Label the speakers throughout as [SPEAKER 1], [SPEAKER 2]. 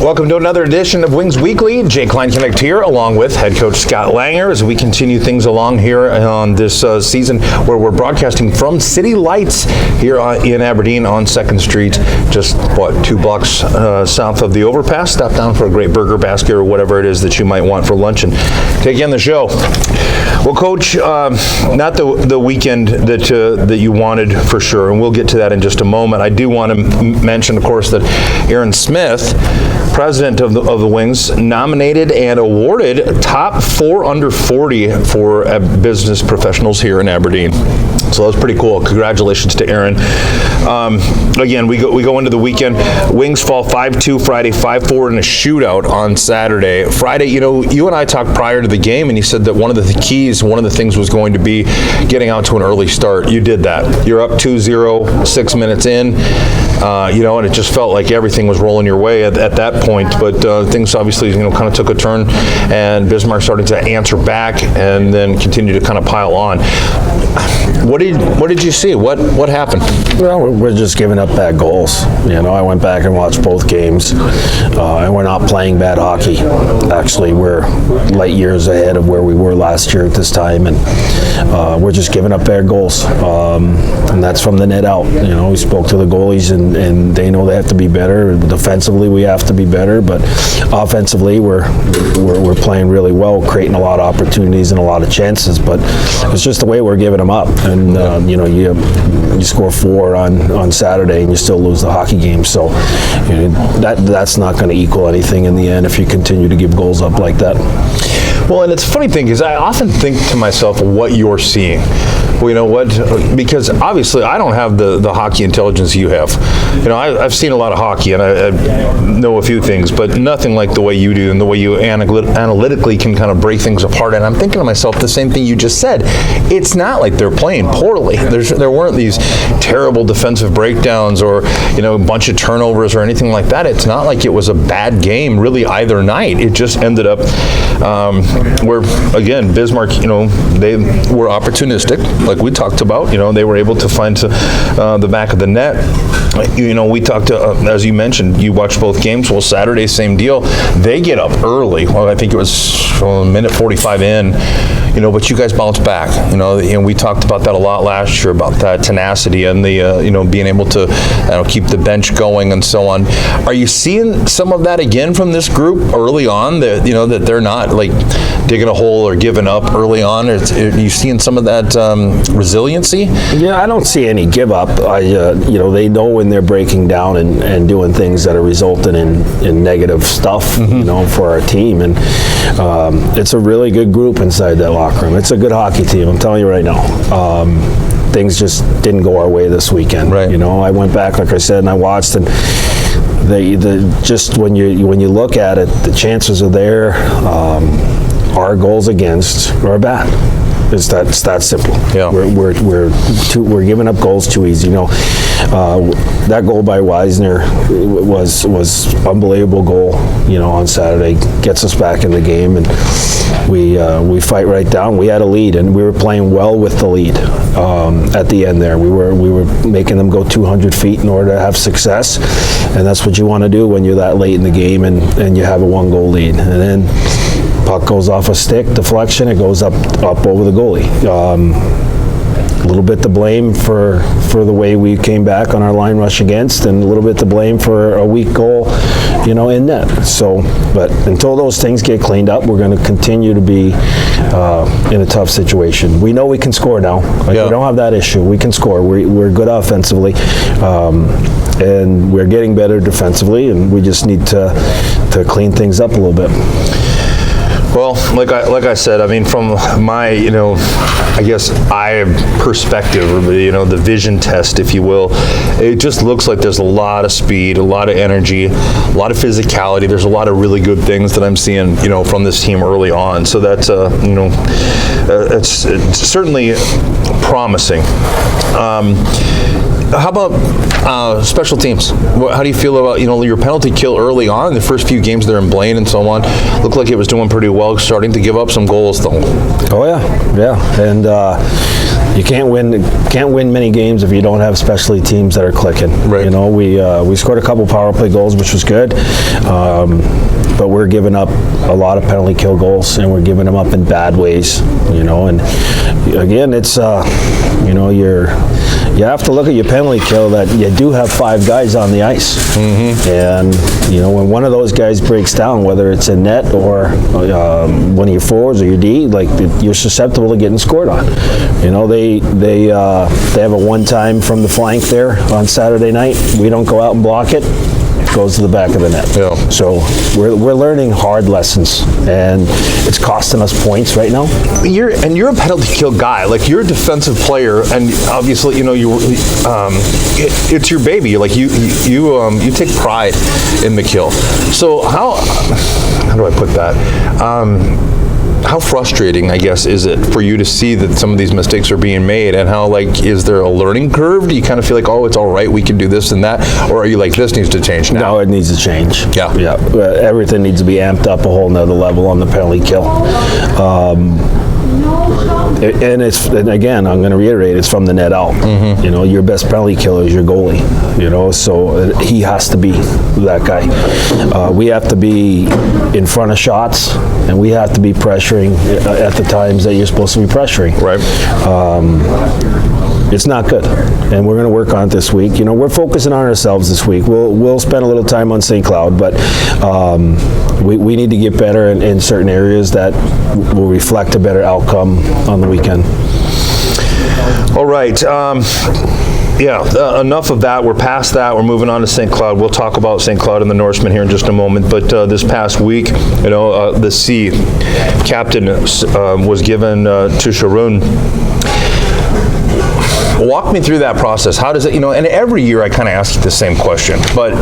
[SPEAKER 1] Welcome to another edition of Wings Weekly. Jake Kleinknecht here, along with head coach Scott Langer, as we continue things along here on this season where we're broadcasting from City Lights here in Aberdeen on 2nd Street, just, 2 blocks south of the overpass. Stop down for a great burger basket or whatever it is that you might want for lunch and take in the show. Well, Coach, not the weekend that you wanted for sure, and we'll get to that in just a moment. I do want to mention, of course, that Aaron Smith, president of the Wings, nominated and awarded top 4 under 40 for business professionals here in Aberdeen. So that was pretty cool. Congratulations to Aaron. Again, we go into the weekend. Wings fall 5-2 Friday, 5-4 in a shootout on Saturday. Friday, you and I talked prior to the game, and you said that one of the keys, one of the things was going to be getting out to an early start. You did that. You're up 2-0, 6 minutes in, and it just felt like everything was rolling your way at that point. But things obviously, kind of took a turn, and Bismarck started to answer back and then continued to kind of pile on. What did you see? What happened?
[SPEAKER 2] Well, we're just giving up bad goals. I went back and watched both games, and we're not playing bad hockey. Actually, we're light years ahead of where we were last year at this time, and we're just giving up bad goals. And that's from the net out. We spoke to the goalies, and they know they have to be better. Defensively, we have to be better, but offensively, we're playing really well, creating a lot of opportunities and a lot of chances. But it's just the way we're giving them up. And you score 4 on Saturday and you still lose the hockey game. So that's not going to equal anything in the end if you continue to give goals up like that.
[SPEAKER 1] Well, and it's a funny thing is I often think to myself what you're seeing. Because obviously I don't have the hockey intelligence you have. I've seen a lot of hockey and I know a few things, but nothing like the way you do and the way you analytically can kind of break things apart. And I'm thinking to myself the same thing you just said. It's not like they're playing poorly. There weren't these terrible defensive breakdowns or a bunch of turnovers or anything like that. It's not like it was a bad game really either night. It just ended up where, again, Bismarck, they were opportunistic, like we talked about. They were able to find the back of the net. We talked to, as you mentioned, you watched both games. Well, Saturday, same deal. They get up early. Well, I think it was a minute 45 in. But you guys bounced back. We talked about that a lot last year, about that tenacity and the being able to keep the bench going and so on. Are you seeing some of that again from this group early on? That that they're not like digging a hole or giving up early on. Are you seeing some of that resiliency? Yeah,
[SPEAKER 2] I don't see any give up. They know when they're breaking down and doing things that are resulting in negative stuff. For our team, and it's a really good group inside that locker room. It's a good hockey team, I'm telling you right now. Things just didn't go our way this weekend.
[SPEAKER 1] Right.
[SPEAKER 2] I went back, like I said, and I watched, and just when you look at it, the chances are there. Our goals against are bad. It's that simple. Yeah. We're giving up goals too easy. That goal by Weisner was unbelievable goal. On Saturday, gets us back in the game, and we fight right down. We had a lead, and we were playing well with the lead. At the end there, we were making them go 200 feet in order to have success, and that's what you want to do when you're that late in the game and you have a 1-goal lead, and then puck goes off a stick, deflection, it goes up over the goalie. A little bit to blame for the way we came back on our line rush against, and a little bit to blame for a weak goal, in net. So, but until those things get cleaned up, we're going to continue to be in a tough situation. We know we can score now. We don't have that issue. We can score. We're good offensively, and we're getting better defensively, and we just need to clean things up a little bit.
[SPEAKER 1] Well, like I said, from my, I guess perspective, or the vision test, if you will, it just looks like there's a lot of speed, a lot of energy, a lot of physicality. There's a lot of really good things that I'm seeing, from this team early on. So that's, it's certainly promising. How about special teams? How do you feel about your penalty kill early on in the first few games there in Blaine and so on? Looked like it was doing pretty well, starting to give up some goals though.
[SPEAKER 2] Oh yeah, and you can't win many games if you don't have specialty teams that are clicking.
[SPEAKER 1] Right.
[SPEAKER 2] You know, we scored a couple power play goals, which was good, but we're giving up a lot of penalty kill goals, and we're giving them up in bad ways. You know, and again, it's you know, you have to look at your penalty kill that you do have 5 guys on the ice, and you know, when one of those guys breaks down, whether it's a net or one of your forwards or your D, like you're susceptible to getting scored on. You know, they have a one-time from the flank there on Saturday night. We don't go out and block it. Goes to the back of the net.
[SPEAKER 1] Yeah.
[SPEAKER 2] So we're learning hard lessons, and it's costing us points right now.
[SPEAKER 1] You're a penalty kill guy. Like, you're a defensive player, and obviously, you know, it's your baby. Like, you take pride in the kill. So how do I put that? How frustrating, I guess, is it for you to see that some of these mistakes are being made, and how, like, is there a learning curve? Do you kind of feel like, oh, it's all right, we can do this and that, or are you like, this needs to change now?
[SPEAKER 2] No, it needs to change.
[SPEAKER 1] Yeah.
[SPEAKER 2] Everything needs to be amped up a whole nother level on the penalty kill. And again, I'm going to reiterate, it's from the net out. You know, your best penalty killer is your goalie. You know, so he has to be that guy. We have to be in front of shots, and we have to be pressuring at the times that you're supposed to be pressuring. Right. It's not good, and we're going to work on it this week. You know, we're focusing on ourselves this week. We'll spend a little time on St. Cloud, but we need to get better in certain areas that will reflect a better outcome on the weekend.
[SPEAKER 1] All right. Enough of that. We're past that. We're moving on to St. Cloud. We'll talk about St. Cloud and the Norsemen here in just a moment. But this past week, you know, the C captain was given to Sharun. Walk me through that process. How does it, you know, and every year I kind of ask the same question, but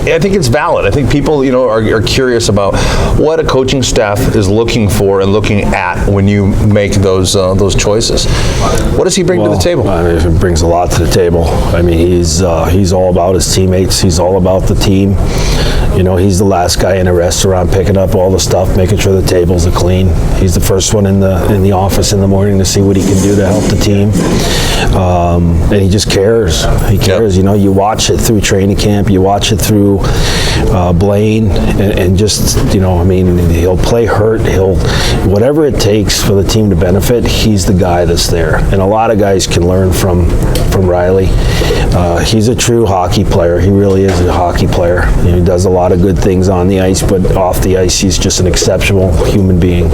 [SPEAKER 1] I think it's valid. I think people, you know, are curious about what a coaching staff is looking for and looking at when you make those choices. What does he bring to the table?
[SPEAKER 2] I mean, he brings a lot to the table. I mean, he's all about his teammates. He's all about the team. You know, he's the last guy in a restaurant picking up all the stuff, making sure the tables are clean. He's the first one in the office in the morning to see what he can do to help the team. And he just cares. He cares. Yep. You know, you watch it through training camp, you watch it through Blaine, and just, you know, I mean, he'll play hurt, whatever it takes for the team to benefit, he's the guy that's there. And a lot of guys can learn from Riley. He's a true hockey player. He really is a hockey player. You know, he does a lot of good things on the ice, but off the ice, he's just an exceptional human being.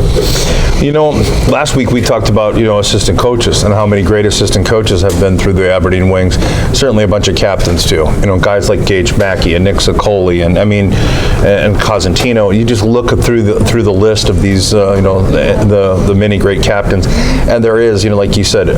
[SPEAKER 1] You know, last week we talked about, you know, assistant coaches and how many great assistant coaches have been through the Aberdeen Wings. Certainly a bunch of captains too. You know, guys like Gage Mackey and Nick Sicoli and Cosentino. You just look through the list of these, you know, the many great captains, and there is, you know, like you said,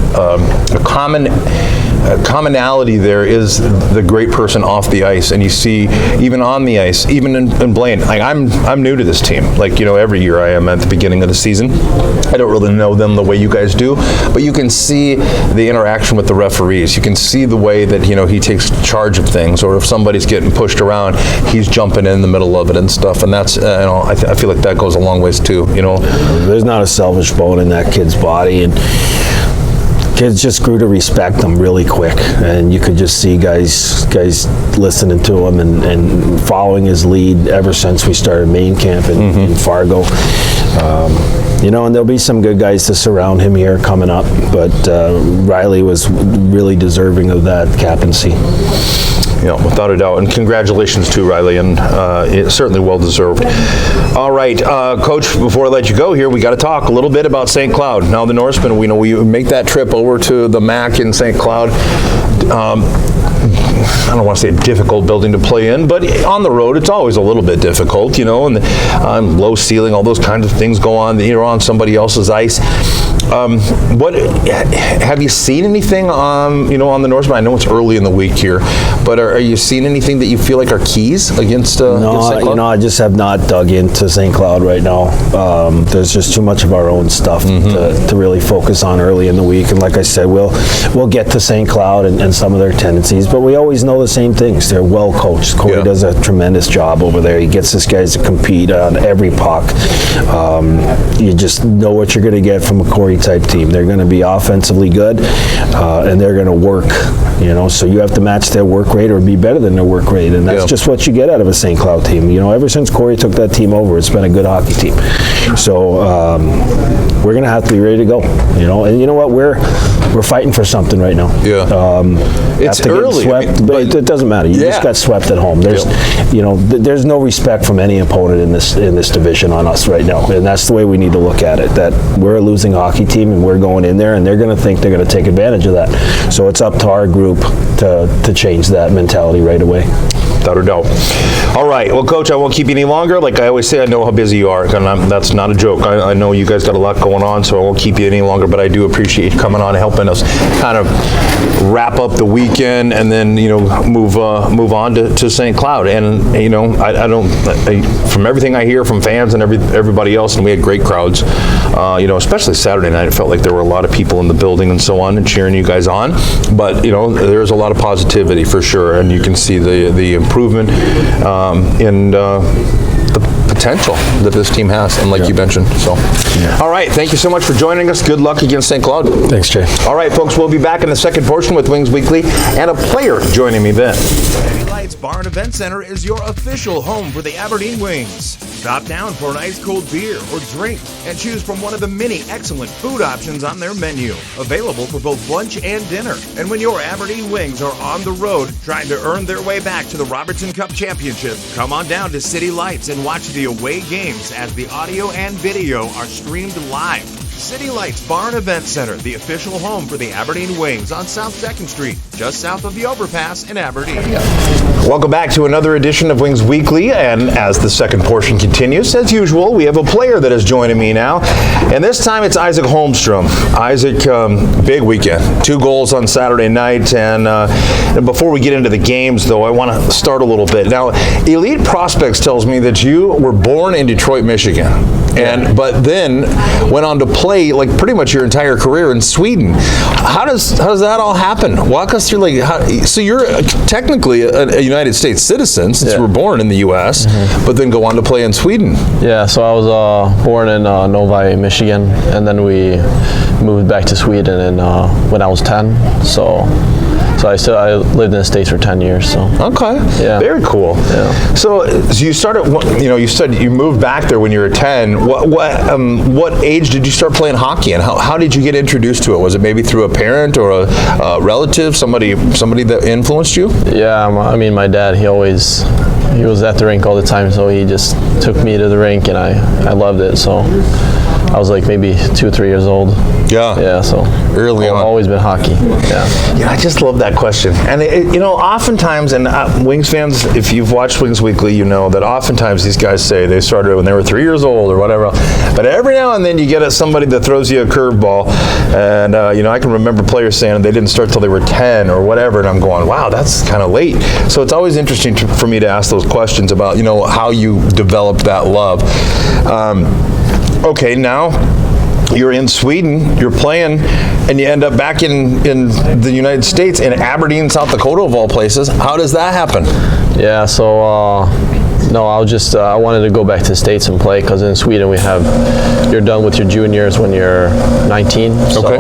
[SPEAKER 1] a commonality there is the great person off the ice, and you see even on the ice, even in Blaine. Like, I'm new to this team. Like, you know, every year I am at the beginning of the season. I don't really know them the way you guys do, but you can see the interaction with the referees. You can see the way that, you know, he takes charge of things, or if somebody's getting pushed around, he's jumping in the middle of it and stuff. And that's, you know, I feel like that goes a long ways too. You know,
[SPEAKER 2] there's not a selfish bone in that kid's body, and kids just grew to respect him really quick, and you could just see guys listening to him and following his lead ever since we started main camp in Fargo. You know, and there'll be some good guys to surround him here coming up, but Riley was really deserving of that captaincy.
[SPEAKER 1] Yeah, without a doubt. And congratulations to Riley, and it's certainly well deserved. All right, Coach, before I let you go here, we got to talk a little bit about St. Cloud. Now the Norsemen, we know we make that trip over to the MAC in St. Cloud. I don't want to say a difficult building to play in, but on the road, it's always a little bit difficult, you know, and low ceiling, all those kinds of things go on. You're on somebody else's ice. What have you seen anything you know, on the Norsemen? I know it's early in the week here, but are you seeing anything that you feel like are keys against St. Cloud?
[SPEAKER 2] You know, I just have not dug into St. Cloud right now. There's just too much of our own stuff to really focus on early in the week. And like I said, we'll get to St. Cloud and some of their tendencies, but we always always know the same things. They're well coached. Corey does a tremendous job over there. He gets his guys to compete on every puck. You just know what you're going to get from a Corey type team. They're going to be offensively good, and they're going to work. So you have to match their work rate or be better than their work rate, and that's just what you get out of a St. Cloud team. Ever since Corey took that team over, it's been a good hockey team. So we're going to have to be ready to go. And you know what? We're fighting for something right now.
[SPEAKER 1] It's early,
[SPEAKER 2] swept, but it doesn't matter. You just got swept at home. There's there's no respect from any opponent in this division on us right now, and that's the way we need to look at it. That we're a losing hockey team, and we're going in there, and they're going to think they're going to take advantage of that. So it's up to our group to change that mentality right away.
[SPEAKER 1] Without a doubt. All right. Well, Coach, I won't keep you any longer. Like I always say, I know how busy you are, and that's not a joke. I know you guys got a lot going on, so I won't keep you any longer, but I do appreciate you coming on and helping us kind of wrap up the weekend and then, move on to St. Cloud. And, from everything I hear from fans and everybody else, and we had great crowds, especially Saturday night, it felt like there were a lot of people in the building and so on and cheering you guys on. But, there's a lot of positivity for sure, and you can see the improvement in the potential that this team has, and like you mentioned. So, all right, thank you so much for joining us. Good luck against St. Cloud.
[SPEAKER 2] Thanks, Jay.
[SPEAKER 1] All right, folks, we'll be back in the second portion with Wings Weekly and a player joining me then.
[SPEAKER 3] Lights Bar and Event Center is your official home for the Aberdeen Wings. Stop down for an ice-cold beer or drink and choose from one of the many excellent food options on their menu, available for both lunch and dinner. And when your Aberdeen Wings are on the road trying to earn their way back to the Robertson Cup Championship, come on down to City Lights and watch the away games as the audio and video are streamed live. City Lights Bar and Event Center, the official home for the Aberdeen Wings on South 2nd Street, just south of the overpass in Aberdeen.
[SPEAKER 1] Welcome back to another edition of Wings Weekly, and as the second portion continues, as usual, we have a player that is joining me now, and this time it's Isak Holmstrom. Isaac, big weekend, 2 goals on Saturday night, and before we get into the games, though, I want to start a little bit. Now, Elite Prospects tells me that you were born in Detroit, Michigan, but then went on to play like pretty much your entire career in Sweden. How does that all happen? Walk us through, so you're technically a United States citizen since you were born in the U.S., but then go on to play in Sweden.
[SPEAKER 4] Yeah, so I was born in Novi, Michigan, and then we moved back to Sweden when I was 10. So I lived in the States for 10 years. So
[SPEAKER 1] okay, very cool.
[SPEAKER 4] Yeah.
[SPEAKER 1] So you started. You said you moved back there when you were 10. What age did you start playing hockey, and how did you get introduced to it? Was it maybe through a parent or a relative, somebody that influenced you?
[SPEAKER 4] Yeah, I mean, my dad, he was at the rink all the time, so he just took me to the rink, and I loved it. So I was like maybe 2 or 3 years old. Yeah, so
[SPEAKER 1] early on.
[SPEAKER 4] Always been hockey. Yeah,
[SPEAKER 1] I just love that question. And oftentimes, and Wings fans, if you've watched Wings Weekly, you know that oftentimes these guys say they started when they were 3 years old or whatever. But every now and then you get somebody that throws you a curveball, and I can remember players saying they didn't start till they were 10 or whatever, and I'm going, wow, that's kind of late. So it's always interesting for me to ask those questions about how you developed that love. Okay, now you're in Sweden, you're playing, and you end up back in the United States, in Aberdeen, South Dakota, of all places. How does that happen?
[SPEAKER 4] Yeah, so I wanted to go back to the States and play, because in Sweden you're done with your juniors when you're 19.
[SPEAKER 1] Okay.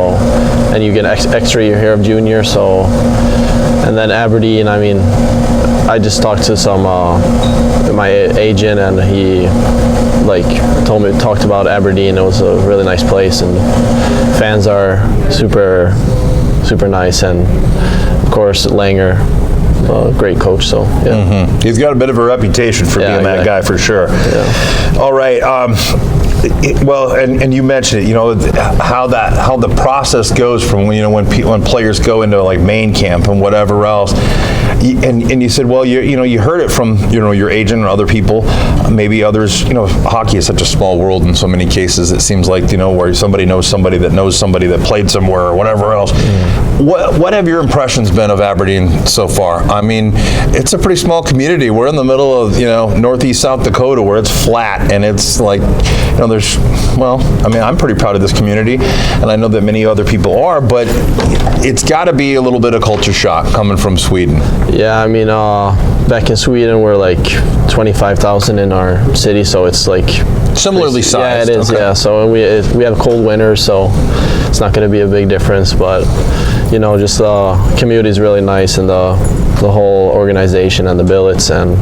[SPEAKER 4] And you get extra year of junior. So, and then Aberdeen, I mean, I just talked to my agent, and he talked about Aberdeen. It was a really nice place, and fans are super, super nice, and of course Langer, great coach. So yeah,
[SPEAKER 1] He's got a bit of a reputation for being that guy for sure.
[SPEAKER 4] Yeah.
[SPEAKER 1] All right. Well, and you mentioned it, how the process goes from when players go into like main camp and whatever else, and you said, well, you heard it from your agent and other people, maybe others. Hockey is such a small world in so many cases. It seems like where somebody knows somebody that played somewhere or whatever else. What have your impressions been of Aberdeen so far? I mean, it's a pretty small community. We're in the middle of northeast South Dakota, where it's flat, and it's like I'm pretty proud of this community, and I know that many other people are, but it's got to be a little bit of culture shock coming from Sweden.
[SPEAKER 4] Yeah, I mean, back in Sweden, we're like 25,000 in our city, so it's like
[SPEAKER 1] similarly sized.
[SPEAKER 4] Yeah, it is.
[SPEAKER 1] Okay.
[SPEAKER 4] Yeah, so we have cold winters, so it's not going to be a big difference. But just the community is really nice, and the whole organization and the billets and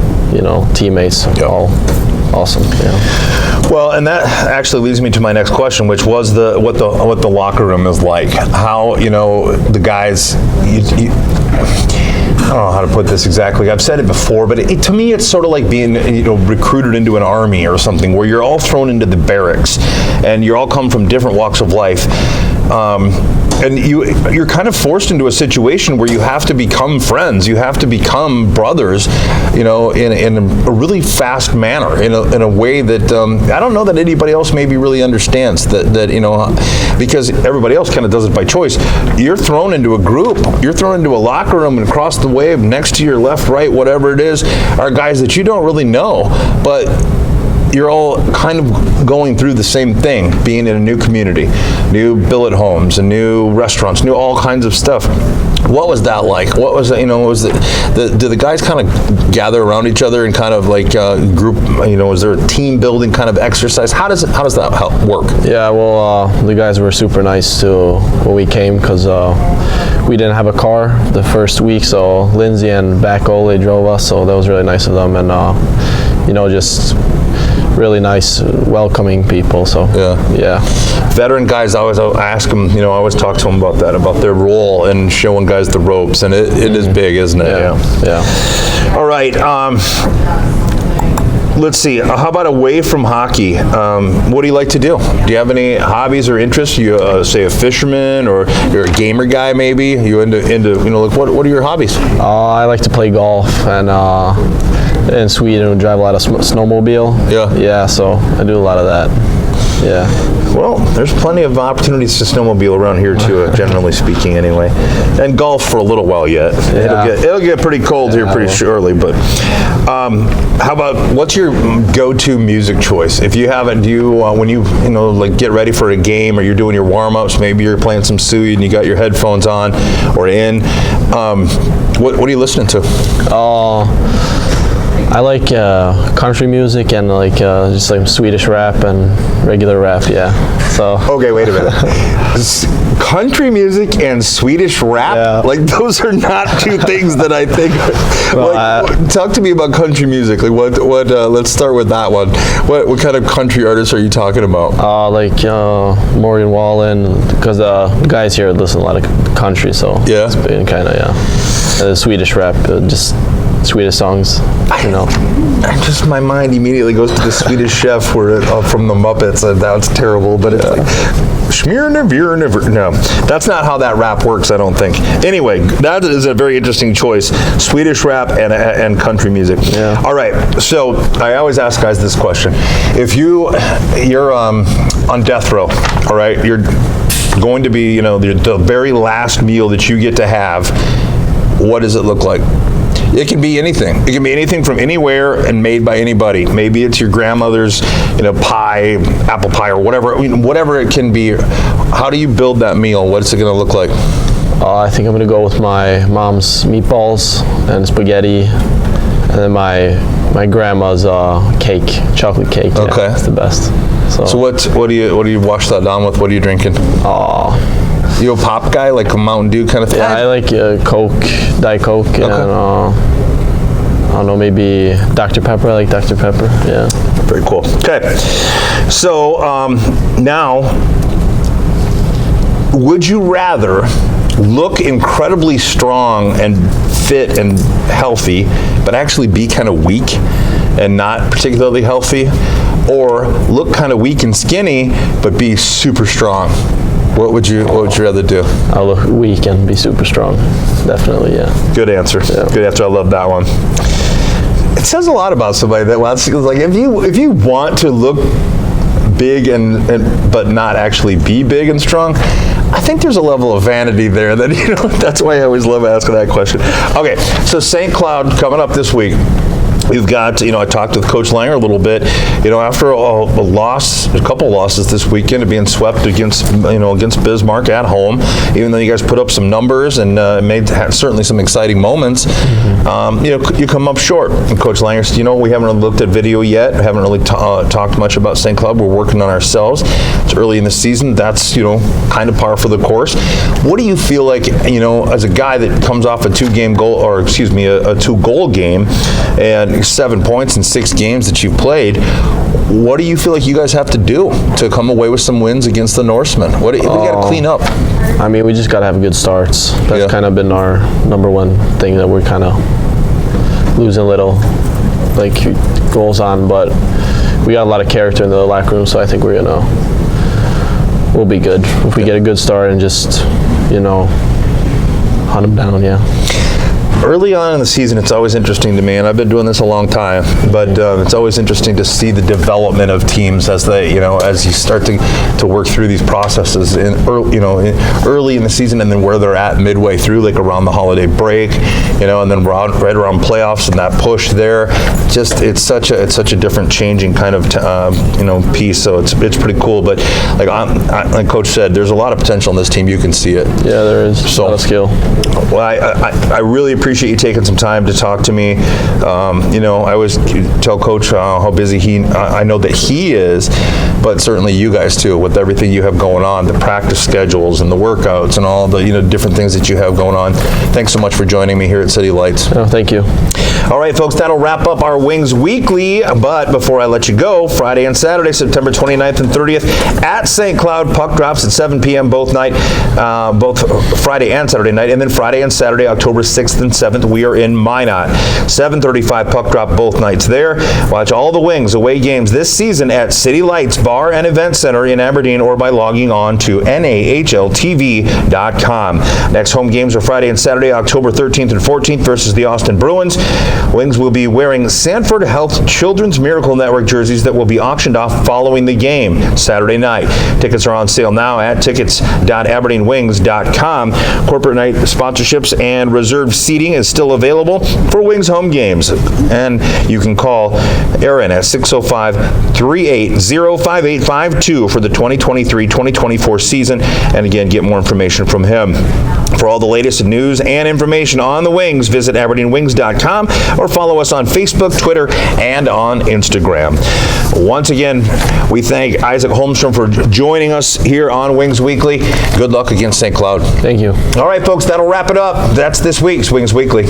[SPEAKER 4] teammates all awesome. Yeah.
[SPEAKER 1] Well, and that actually leads me to my next question, which was what the locker room is like. How the guys. I don't know how to put this exactly. I've said it before, but to me, it's sort of like being recruited into an army or something, where you're all thrown into the barracks, and you all come from different walks of life. And you're kind of forced into a situation where you have to become friends. You have to become brothers, in a really fast manner, in a way that I don't know that anybody else maybe really understands. That because everybody else kind of does it by choice. You're thrown into a group. You're thrown into a locker room, and across the way, next to your left, right, whatever it is, are guys that you don't really know, but you're all kind of going through the same thing, being in a new community, new billet homes, and new restaurants, new all kinds of stuff. What was that like? What was it, do the guys kind of gather around each other and kind of like group, is there a team building kind of exercise? How does that help work?
[SPEAKER 4] Yeah, well, the guys were super nice when we came, because we didn't have a car the first week, so Lindsay and Backo, they drove us, so that was really nice of them, and just really nice, welcoming people. So yeah.
[SPEAKER 1] Veteran guys, I always ask them. I always talk to them about that, about their role and showing guys the ropes, and it is big, isn't it?
[SPEAKER 4] Yeah.
[SPEAKER 1] All right. Let's see. How about away from hockey? What do you like to do? Do you have any hobbies or interests? You say a fisherman, or you're a gamer guy maybe? You into what are your hobbies?
[SPEAKER 4] I like to play golf, and in Sweden we drive a lot of snowmobile. Yeah, so I do a lot of that. Yeah.
[SPEAKER 1] Well, there's plenty of opportunities to snowmobile around here too, generally speaking, anyway. And golf for a little while yet.
[SPEAKER 4] Yeah.
[SPEAKER 1] It'll get pretty cold here pretty shortly. But how about, what's your go-to music choice? If you haven't, do you when you like get ready for a game, or you're doing your warm-ups, maybe you're playing some Suey and you got your headphones on or in. What are you listening to?
[SPEAKER 4] I like country music and just like Swedish rap and regular rap, yeah. So.
[SPEAKER 1] Okay, wait a minute. Country music and Swedish rap?
[SPEAKER 4] Yeah.
[SPEAKER 1] Like, those are not two things that I think. Talk to me about country music. Like, what? Let's start with that one. What kind of country artists are you talking about?
[SPEAKER 4] Morgan Wallen, because guys here listen to a lot of country, so
[SPEAKER 1] yeah,
[SPEAKER 4] it's been kind of Swedish rap, just Swedish songs,
[SPEAKER 1] my mind immediately goes to the Swedish Chef from the Muppets, and that's terrible, but it's like, no, that's not how that rap works, I don't think. Anyway, that is a very interesting choice, Swedish rap and country music.
[SPEAKER 4] Yeah.
[SPEAKER 1] All right, so I always ask guys this question. If you're on death row, all right, you're going to be, the very last meal that you get to have, what does it look like? It can be anything. It can be anything from anywhere and made by anybody. Maybe it's your grandmother's, pie, apple pie, or whatever. Whatever it can be. How do you build that meal? What's it going to look like?
[SPEAKER 4] I think I'm going to go with my mom's meatballs and spaghetti, and then my grandma's cake, chocolate cake.
[SPEAKER 1] Okay,
[SPEAKER 4] yeah, it's the best. So
[SPEAKER 1] what do you wash that down with? What are you drinking? You a pop guy, like a Mountain Dew kind of thing?
[SPEAKER 4] Yeah, I like Coke, Diet Coke, and I don't know, maybe Dr. Pepper. I like Dr. Pepper, yeah.
[SPEAKER 1] Very cool. Okay, so now, would you rather look incredibly strong and fit and healthy, but actually be kind of weak and not particularly healthy, or look kind of weak and skinny, but be super strong? What would you rather do?
[SPEAKER 4] I'll look weak and be super strong. Definitely, yeah.
[SPEAKER 1] Good answer. Yeah. Good answer. I love that one. It says a lot about somebody that wants, like, if you want to look big and but not actually be big and strong, I think there's a level of vanity there that that's why I always love asking that question. Okay, so St. Cloud coming up this week. We've got, I talked with Coach Langer a little bit, after a couple losses this weekend, of being swept against Bismarck at home, even though you guys put up some numbers and had certainly some exciting moments, you come up short. And Coach Langer said, we haven't really looked at video yet, haven't really talked much about St. Cloud. We're working on ourselves. It's early in the season. That's, kind of par for the course. What do you feel like, as a guy that comes off a two-goal game and 7 points in 6 games that you've played, what do you feel like you guys have to do to come away with some wins against the Norsemen? We got to clean up.
[SPEAKER 4] I mean, we just got to have good starts. That's kind of been our number one thing that we're kind of losing little, goals on, but we got a lot of character in the locker room, so I think we'll be good if we get a good start and just, hunt them down,
[SPEAKER 1] Early on in the season, it's always interesting to me, and I've been doing this a long time, but it's always interesting to see the development of teams as they, as you start to work through these processes early in the season, and then where they're at midway through, like around the holiday break, and then right around playoffs and that push there. Just it's such a different changing kind of piece. So it's pretty cool. But like Coach said, there's a lot of potential in this team. You can see it.
[SPEAKER 4] Yeah, there is. A lot of skill.
[SPEAKER 1] Well, I really appreciate you taking some time to talk to me. I always tell Coach how busy I know that he is, but certainly you guys too, with everything you have going on, the practice schedules and the workouts and all the different things that you have going on. Thanks so much for joining me here at City Lights.
[SPEAKER 4] Oh, thank you.
[SPEAKER 1] All right, folks, that'll wrap up our Wings Weekly. But before I let you go, Friday and Saturday, September 29th and 30th at St. Cloud, puck drops at 7 p.m. both Friday and Saturday night, and then Friday and Saturday, October 6th and 7th, we are in Minot. 7:35 puck drop both nights there. Watch all the Wings away games this season at City Lights Bar and Event Center in Aberdeen, or by logging on to nahltv.com. Next home games are Friday and Saturday, October 13th and 14th versus the Austin Bruins. Wings will be wearing Sanford Health Children's Miracle Network jerseys that will be auctioned off following the game Saturday night. Tickets are on sale now at tickets.aberdeenwings.com. Corporate night sponsorships and reserved seating is still available for Wings home games. And you can call Aaron at 605-380-5852 for the 2023-2024 season. And again, get more information from him. For all the latest news and information on the Wings, visit aberdeenwings.com or follow us on Facebook, Twitter, and on Instagram. Once again, we thank Isak Holmstrom for joining us here on Wings Weekly. Good luck against St. Cloud.
[SPEAKER 4] Thank you.
[SPEAKER 1] All right, folks, that'll wrap it up. That's this week's Wings Weekly.